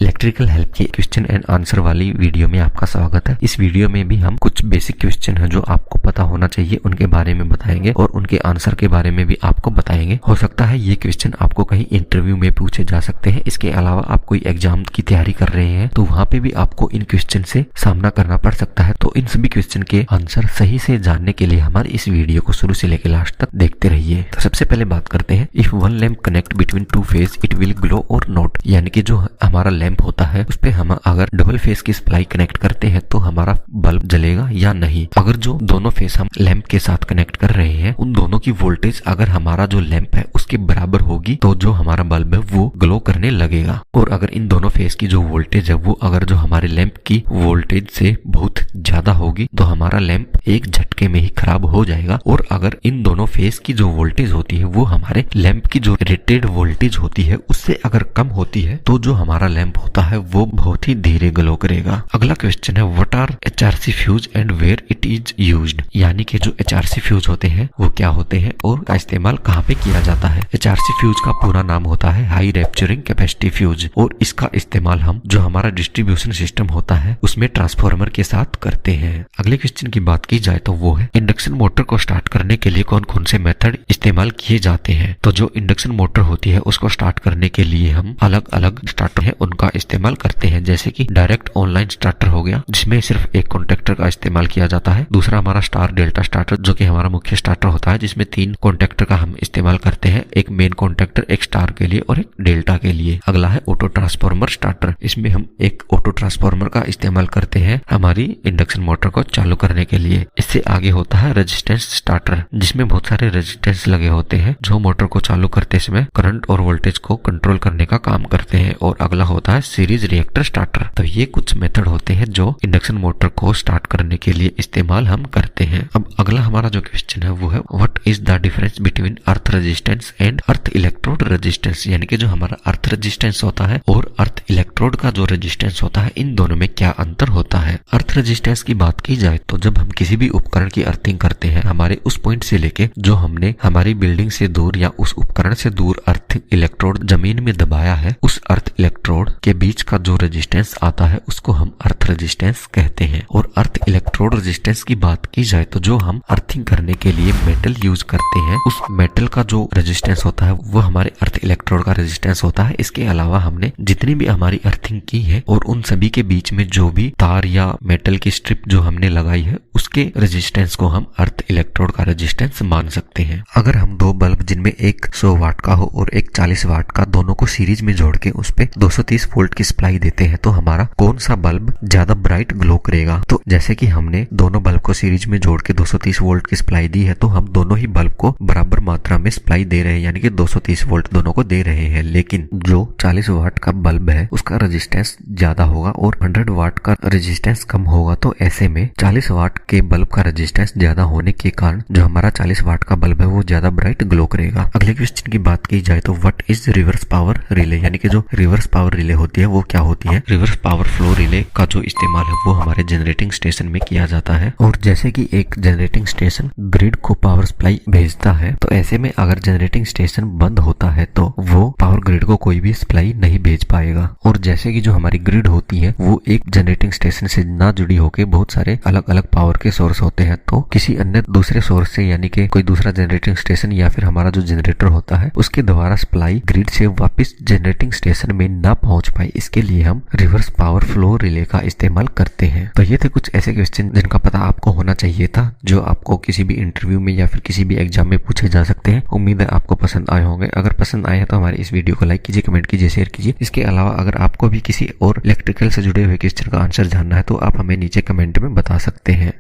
Electrical help के question and answer वाली video में आपका स्वागत है। इस वीडियो में भी हम कुछ बेसिक क्वेश्चन हैं जो आपको पता होना चाहिए उनके बारे में बताएंगे और उनके आंसर के बारे में भी आपको बताएंगे। हो सकता है ये क्वेश्चन आपको कहीं इंटरव्यू में पूछे जा सकते हैं। इसके अलावा आप कोई एग्जाम की तैयारी कर रहे हैं तो वहाँ पे भी आपको इन क्वेश्चन से सामना करना पड़ सकता है। तो इन सभी क्वेश्चन के आंसर सही से जानने के लिए हमारे इस वीडियो को शुरू से लेकर लास्ट तक देखते रहिए। तो सबसे पहले बात करते हैं, if one lamp connect between two phase it will glow और नॉट। यानी कि जो हमारा लैंप होता है उस पे हम अगर डबल फेस की सप्लाई कनेक्ट करते हैं तो हमारा बल्ब जलेगा या नहीं। अगर जो दोनों फेस हम लैंप के साथ कनेक्ट कर रहे हैं उन दोनों की वोल्टेज अगर हमारा जो लैंप है उसके बराबर होगी तो जो हमारा बल्ब है वो ग्लो करने लगेगा। और अगर इन दोनों फेस की जो वोल्टेज है वो अगर जो हमारे लैंप की वोल्टेज से बहुत ज्यादा होगी तो हमारा लैंप एक झटके में ही खराब हो जाएगा। और अगर इन दोनों फेस की जो वोल्टेज होती है वो हमारे लैंप की जो रेटेड वोल्टेज होती है उससे अगर कम होती है तो जो हमारा लैंप होता है वो बहुत ही धीरे ग्लो करेगा। अगला क्वेश्चन है, what are HRC fuse and where it is used. यानी कि जो एचआरसी फ्यूज होते हैं वो क्या होते हैं और का इस्तेमाल कहाँ पे किया जाता है। एचआरसी फ्यूज का पूरा नाम होता है हाई रैप्चरिंग कैपेसिटी फ्यूज और इसका इस्तेमाल हम जो हमारा डिस्ट्रीब्यूशन सिस्टम होता है उसमें ट्रांसफार्मर के साथ करते हैं। अगले क्वेश्चन की बात की जाए तो वो है, इंडक्शन मोटर को स्टार्ट करने के लिए कौन कौन से मेथड इस्तेमाल किए जाते हैं। तो जो इंडक्शन मोटर होती है उसको स्टार्ट करने के लिए हम अलग अलग स्टार्टर है उनका इस्तेमाल करते हैं। जैसे कि डायरेक्ट ऑनलाइन स्टार्टर हो गया जिसमें सिर्फ एक कॉन्टेक्टर का इस्तेमाल किया जाता है। दूसरा हमारा स्टार डेल्टा स्टार्टर जो कि हमारा मुख्य स्टार्टर होता है जिसमें 3 कॉन्टेक्टर का हम इस्तेमाल करते हैं, एक मेन कॉन्टेक्टर, एक स्टार के लिए और एक डेल्टा के लिए। अगला है ऑटो ट्रांसफार्मर स्टार्टर, इसमें हम एक ऑटो ट्रांसफार्मर का इस्तेमाल करते हैं हमारी इंडक्शन मोटर को चालू करने के लिए। इससे आगे होता है रेजिस्टेंस स्टार्टर जिसमें बहुत सारे रेजिस्टेंस लगे होते हैं जो मोटर को चालू करते समय करंट और वोल्टेज को कंट्रोल करने का काम करते हैं। और अगला होता है सीरीज रिएक्टर स्टार्टर। तो ये कुछ मेथड होते हैं जो इंडक्शन मोटर को स्टार्ट करने के लिए इस्तेमाल हम करते हैं। अब अगला हमारा जो क्वेश्चन है वो है, what is the difference between earth resistance and earth electrode resistance. यानी कि जो हमारा अर्थ रेजिस्टेंस होता है और अर्थ इलेक्ट्रोड का जो रेजिस्टेंस होता है इन दोनों में क्या अंतर होता है। अर्थ रेजिस्टेंस की बात की जाए तो जब हम किसी भी उपकरण की अर्थिंग करते हैं हमारे उस पॉइंट से लेके जो हमने हमारी बिल्डिंग से दूर या उस उपकरण से दूर अर्थ इलेक्ट्रोड जमीन में दबाया है उस अर्थ इलेक्ट्रोड के बीच का जो रेजिस्टेंस आता है उसको हम अर्थ रेजिस्टेंस कहते हैं। और अर्थ इलेक्ट्रोड रेजिस्टेंस की बात की जाए तो जो हम अर्थिंग करने के लिए मेटल यूज करते हैं उस मेटल का जो रेजिस्टेंस होता है वो हमारे अर्थ इलेक्ट्रोड का रेजिस्टेंस होता है। इसके अलावा हमने जितनी भी हमारी अर्थिंग की है और उन सभी के बीच में जो भी तार या मेटल की स्ट्रिप जो हमने लगाई है उसके रेजिस्टेंस को हम अर्थ इलेक्ट्रोड का रेजिस्टेंस मान सकते हैं। अगर हम दो बल्ब जिनमें एक 100 वाट का हो और एक 40 वाट का दोनों को सीरीज में जोड़ के उस पे 230 वोल्ट की सप्लाई देते हैं तो हमारा कौन सा बल्ब ज्यादा ब्राइट ग्लो करेगा। तो जैसे कि हमने दोनों बल्ब को सीरीज में जोड़ के 230 वोल्ट की सप्लाई दी है तो हम दोनों ही बल्ब को बराबर मात्रा में सप्लाई दे रहे हैं यानी कि 230 वोल्ट दोनों को दे रहे हैं। लेकिन जो 40 वाट का बल्ब है उसका रेजिस्टेंस ज्यादा होगा और 100 वाट का रेजिस्टेंस कम होगा। तो ऐसे में 40 वाट के बल्ब का रेजिस्टेंस ज्यादा होने के कारण जो हमारा 40 वाट का बल्ब है वो ज्यादा ब्राइट ग्लो करेगा। अगले क्वेश्चन की बात की जाए तो what is reverse power relay. यानी कि जो रिवर्स पावर रिले होती है वो क्या होती है। रिवर्स पावर फ्लो रिले का जो इस्तेमाल है वो हमारे जनरेटिंग स्टेशन में किया जाता है। और जैसे कि एक जनरेटिंग स्टेशन ग्रिड को पावर सप्लाई भेजता है तो ऐसे में अगर जनरेटिंग स्टेशन बंद होता है तो वो पावर ग्रिड को कोई भी सप्लाई नहीं भेज पाएगा। और जैसे कि जो हमारी ग्रिड होती है वो एक जनरेटिंग स्टेशन से ना जुड़ी होकर बहुत सारे अलग अलग पावर के सोर्स होते हैं तो किसी अन्य दूसरे सोर्स से यानी कि कोई दूसरा जनरेटिंग स्टेशन या फिर हमारा जो जनरेटर होता है उसके द्वारा सप्लाई ग्रिड से वापस जनरेटिंग स्टेशन में ना पहुंच पाए इसके लिए हम रिवर्स पावर फ्लो रिले का इस्तेमाल करते हैं। तो ये थे कुछ ऐसे क्वेश्चन जिनका पता आपको होना चाहिए था जो आपको किसी भी इंटरव्यू में या फिर किसी भी एग्जाम में पूछे जा सकते हैं। उम्मीद है आपको पसंद आए होंगे। अगर पसंद आए तो हमारे इस वीडियो को लाइक कीजिए, कमेंट कीजिए, शेयर कीजिए। इसके अलावा अगर आपको भी किसी और इलेक्ट्रिकल से जुड़े हुए क्वेश्चन का आंसर जानना है तो आप हमें नीचे कमेंट में बता सकते हैं।